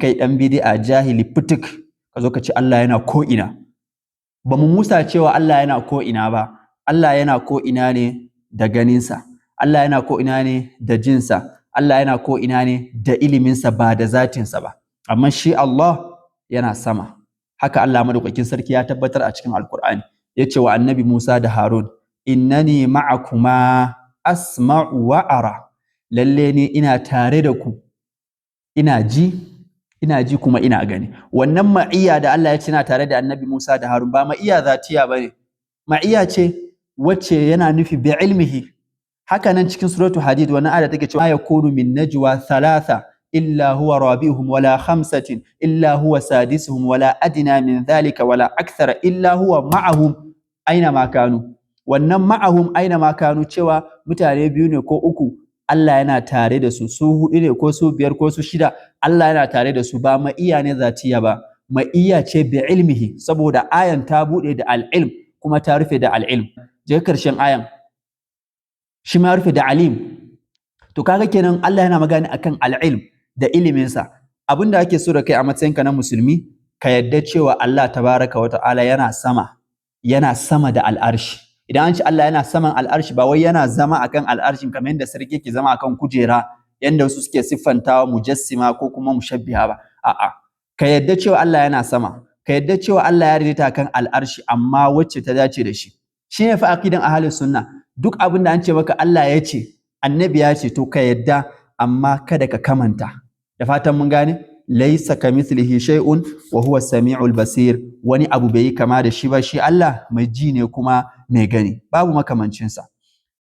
kai ɗan bid'a jahili fituk ka zo ka ce Allah yana ko ina. Ba mu musa cewa Allah yana ko ina ba. Allah yana ko ina ne da ganinsa. Allah yana ko ina ne da jinsa. Allah yana ko ina ne da iliminsa ba da zatinsa ba. Amma shi Allah yana sama. Haka Allah madaukakin sarki ya tabbatar a cikin Alkur'ani. Ya ce wa annabi Musa da Harun, innani ma'akuma asma'u wa ara. Lalle ni ina tare da ku. Ina ji kuma ina gani. Wannan ma'iyya da Allah ya ce na tare da annabi Musa da Harun ba ma'iyya zatiya bane. Ma'iyya ce wacce yana nufi bi ilmihi. Haka nan cikin suratul Hadid wannan aya take cewa yakunu min najwa thalatha illa huwa rabi'uhum wala khamsatin illa huwa sadisuhum wala adna min dhalika wala akthara illa huwa ma'ahum aina ma kanu. Wannan ma'ahum aina ma kanu cewa mutane biyu ne ko uku Allah yana tare da su hudu ne ko su biyar ko su shida Allah yana tare da su ba ma'iyya ne zatiya ba ma'iyya ce bi ilmihi saboda ayan ta bude da al-ilm kuma ta rufe da al-ilm je karshen ayan shi ma rufe da alim to kaga kenan Allah yana magana akan al-ilm da iliminsa abinda ake so da kai a matsayinka na musulmi ka yadda cewa Allah tabaraka wa ta'ala yana sama da al'arshi idan an ce Allah yana saman al'arshi ba wai yana zama akan al'arshin kamar yadda sarki ke zama akan kujera yanda wasu suke siffantawa mujassima ko kuma mushabbiha ba a'a ka yadda cewa Allah yana sama ka yadda cewa Allah ya ridita akan al'arshi amma wacce ta dace da shi shine fa aqidan ahlus sunna duk abin da an ce maka Allah ya ce annabi ya ce to ka yadda amma kada ka kamanta da fatan mun gane laisa kamithlihi shay'un wa huwa samiul basir wani abu bai yi kama da shi ba shi Allah mai ji ne kuma mai gani babu makamancinsa